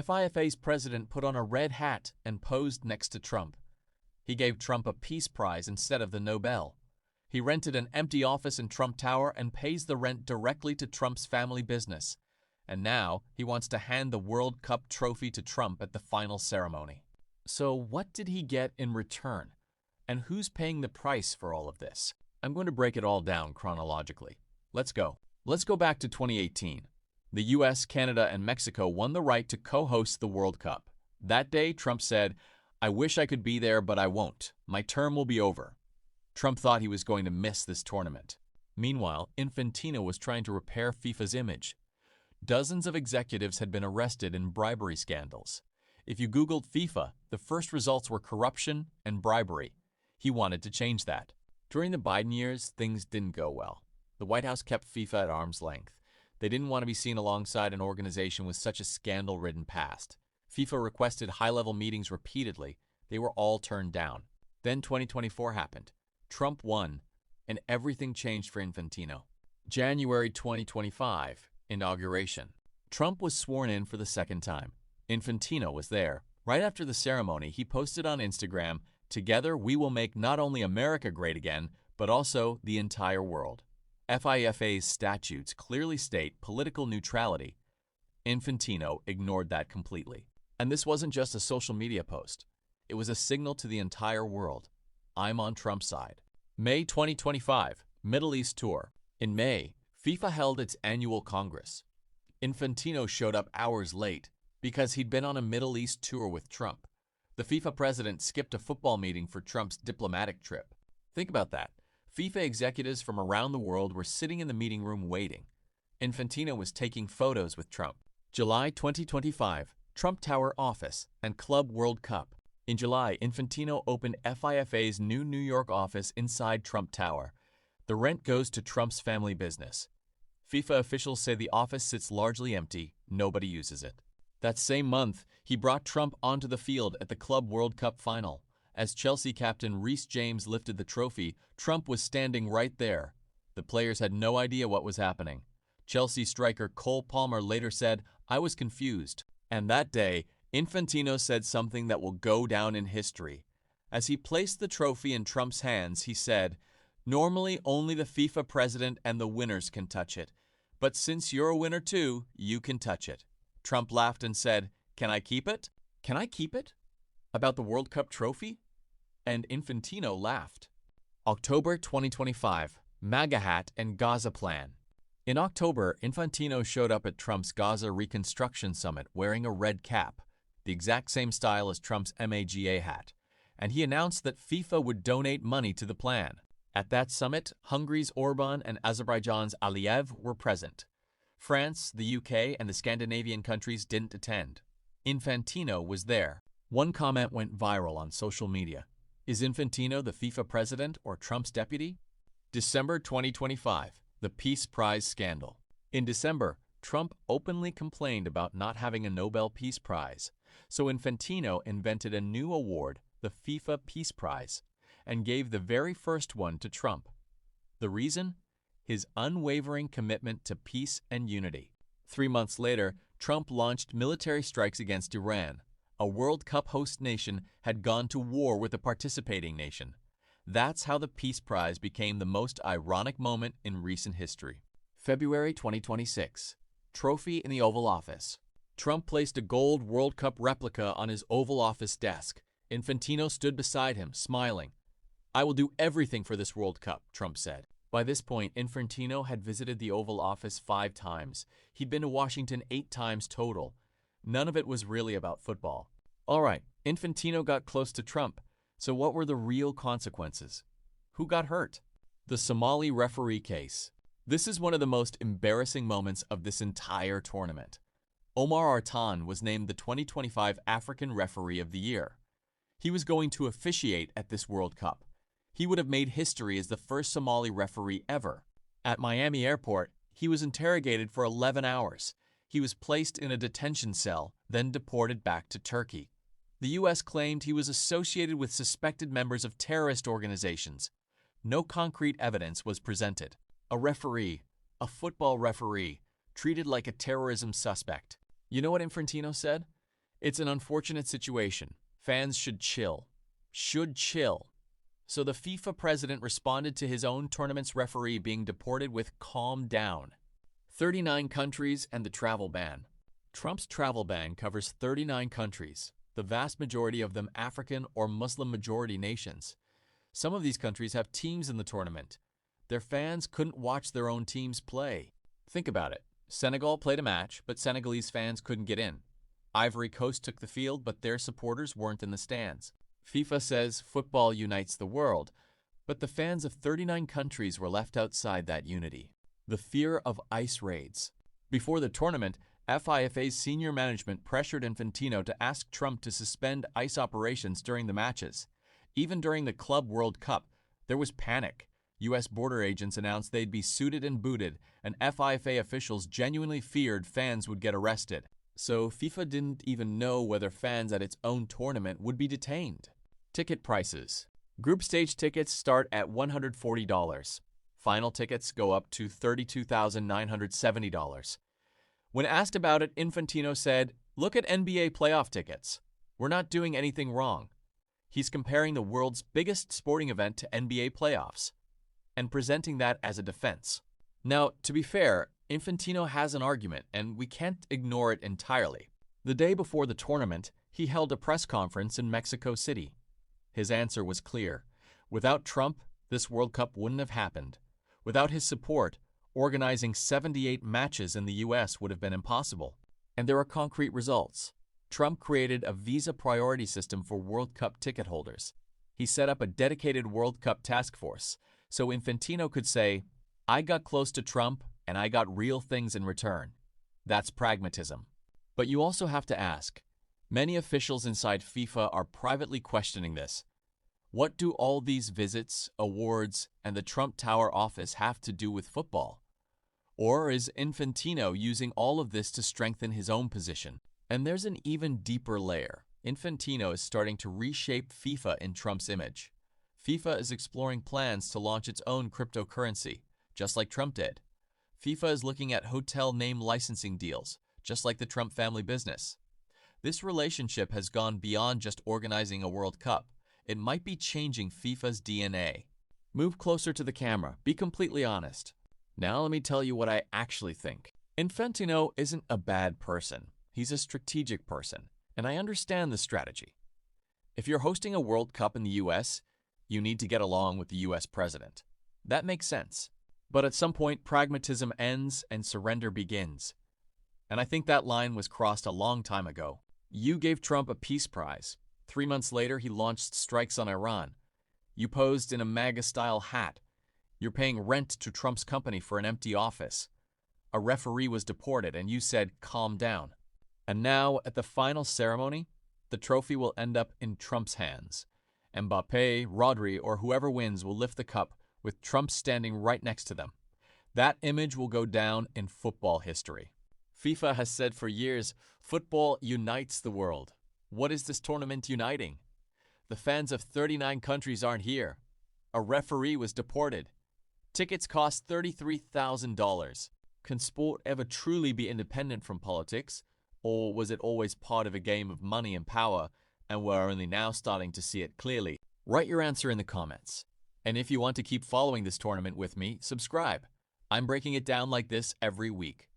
FIFA's president put on a red hat and posed next to Trump. He gave Trump a peace prize instead of the Nobel. He rented an empty office in Trump Tower and pays the rent directly to Trump's family business. And now he wants to hand the World Cup trophy to Trump at the final ceremony. So what did he get in return? And who's paying the price for all of this? I'm going to break it all down chronologically. Let's go. Let's go back to 2018. The US, Canada, and Mexico won the right to co-host the World Cup. That day, Trump said, "I wish I could be there, but I won't. My term will be over." Trump thought he was going to miss this tournament. Meanwhile, Infantino was trying to repair FIFA's image. Dozens of executives had been arrested in bribery scandals. If you Googled FIFA, the first results were corruption and bribery. He wanted to change that. During the Biden years, things didn't go well. The White House kept FIFA at arm's length. They didn't want to be seen alongside an organization with such a scandal-ridden past. FIFA requested high-level meetings repeatedly. They were all turned down. Then 2024 happened. Trump won, and everything changed for Infantino. January 2025, inauguration. Trump was sworn in for the second time. Infantino was there. Right after the ceremony, he posted on Instagram, "Together we will make not only America great again, but also the entire world." FIFA's statutes clearly state political neutrality. Infantino ignored that completely. And this wasn't just a social media post. It was a signal to the entire world. I'm on Trump's side. May 2025, Middle East Tour. In May, FIFA held its annual Congress. Infantino showed up hours late because he'd been on a Middle East tour with Trump. The FIFA president skipped a football meeting for Trump's diplomatic trip. Think about that. FIFA executives from around the world were sitting in the meeting room waiting. Infantino was taking photos with Trump. July 2025, Trump Tower office and Club World Cup. In July, Infantino opened FIFA's new New York office inside Trump Tower. The rent goes to Trump's family business. FIFA officials say the office sits largely empty, nobody uses it. That same month, he brought Trump onto the field at the Club World Cup final. As Chelsea captain Reece James lifted the trophy, Trump was standing right there. The players had no idea what was happening. Chelsea striker Cole Palmer later said, "I was confused." And that day, Infantino said something that will go down in history. As he placed the trophy in Trump's hands, he said, "Normally only the FIFA president and the winners can touch it. But since you're a winner too, you can touch it." Trump laughed and said, "Can I keep it? Can I keep it?" About the World Cup trophy? And Infantino laughed. October 2025, MAGA hat and Gaza plan. In October, Infantino showed up at Trump's Gaza Reconstruction Summit wearing a red cap, the exact same style as Trump's MAGA hat, and he announced that FIFA would donate money to the plan. At that summit, Hungary's Orban and Azerbaijan's Aliyev were present. France, the UK, and the Scandinavian countries didn't attend. Infantino was there. One comment went viral on social media. Is Infantino the FIFA president or Trump's deputy? December 2025, the Peace Prize scandal. In December, Trump openly complained about not having a Nobel Peace Prize. So Infantino invented a new award, the FIFA Peace Prize, and gave the very first one to Trump. The reason? His unwavering commitment to peace and unity. 3 months later, Trump launched military strikes against Iran. A World Cup host nation had gone to war with a participating nation. That's how the Peace Prize became the most ironic moment in recent history. February 2026. Trophy in the Oval Office. Trump placed a gold World Cup replica on his Oval Office desk. Infantino stood beside him, smiling. "I will do everything for this World Cup," Trump said. By this point, Infantino had visited the Oval Office 5 times. He'd been to Washington 8 times total. None of it was really about football. All right, Infantino got close to Trump. So what were the real consequences? Who got hurt? The Somali referee case. This is one of the most embarrassing moments of this entire tournament. Omar Artan was named the 2025 African Referee of the Year. He was going to officiate at this World Cup. He would have made history as the first Somali referee ever. At Miami Airport, he was interrogated for 11 hours. He was placed in a detention cell, then deported back to Turkey. The U.S. claimed he was associated with suspected members of terrorist organizations. No concrete evidence was presented. A referee, a football referee, treated like a terrorism suspect. You know what Infantino said? It's an unfortunate situation. Fans should chill. Should chill. So the FIFA president responded to his own tournament's referee being deported with "calm down." 39 countries and the travel ban. Trump's travel ban covers 39 countries, the vast majority of them African or Muslim-majority nations. Some of these countries have teams in the tournament. Their fans couldn't watch their own teams play. Think about it. Senegal played a match, but Senegalese fans couldn't get in. Ivory Coast took the field, but their supporters weren't in the stands. FIFA says football unites the world, but the fans of 39 countries were left outside that unity. The fear of ICE raids. Before the tournament, FIFA's senior management pressured Infantino to ask Trump to suspend ICE operations during the matches. Even during the Club World Cup, there was panic. U.S. border agents announced they'd be suited and booted, and FIFA officials genuinely feared fans would get arrested. So FIFA didn't even know whether fans at its own tournament would be detained. Ticket prices. Group stage tickets start at $140. Final tickets go up to $32,970. When asked about it, Infantino said, "Look at NBA playoff tickets. We're not doing anything wrong." He's comparing the world's biggest sporting event to NBA playoffs and presenting that as a defense. Now, to be fair, Infantino has an argument, and we can't ignore it entirely. The day before the tournament, he held a press conference in Mexico City. His answer was clear. Without Trump, this World Cup wouldn't have happened. Without his support, organizing 78 matches in the U.S. would have been impossible. And there are concrete results. Trump created a visa priority system for World Cup ticket holders. He set up a dedicated World Cup task force, so Infantino could say, "I got close to Trump, and I got real things in return." That's pragmatism. But you also have to ask, many officials inside FIFA are privately questioning this. What do all these visits, awards, and the Trump Tower office have to do with football? Or is Infantino using all of this to strengthen his own position? And there's an even deeper layer. Infantino is starting to reshape FIFA in Trump's image. FIFA is exploring plans to launch its own cryptocurrency, just like Trump did. FIFA is looking at hotel name licensing deals, just like the Trump family business. This relationship has gone beyond just organizing a World Cup. It might be changing FIFA's DNA. Move closer to the camera. Be completely honest. Now let me tell you what I actually think. Infantino isn't a bad person. He's a strategic person, and I understand the strategy. If you're hosting a World Cup in the U.S., you need to get along with the U.S. president. That makes sense. But at some point, pragmatism ends and surrender begins. And I think that line was crossed a long time ago. You gave Trump a peace prize. 3 months later, he launched strikes on Iran. You posed in a MAGA-style hat. You're paying rent to Trump's company for an empty office. A referee was deported, and you said, "Calm down." And now, at the final ceremony, the trophy will end up in Trump's hands. Mbappé, Rodri, or whoever wins will lift the cup with Trump standing right next to them. That image will go down in football history. FIFA has said for years, football unites the world. What is this tournament uniting? The fans of 39 countries aren't here. A referee was deported. Tickets cost $33,000. Can sport ever truly be independent from politics? Or was it always part of a game of money and power, and we're only now starting to see it clearly? Write your answer in the comments. And if you want to keep following this tournament with me, subscribe. I'm breaking it down like this every week.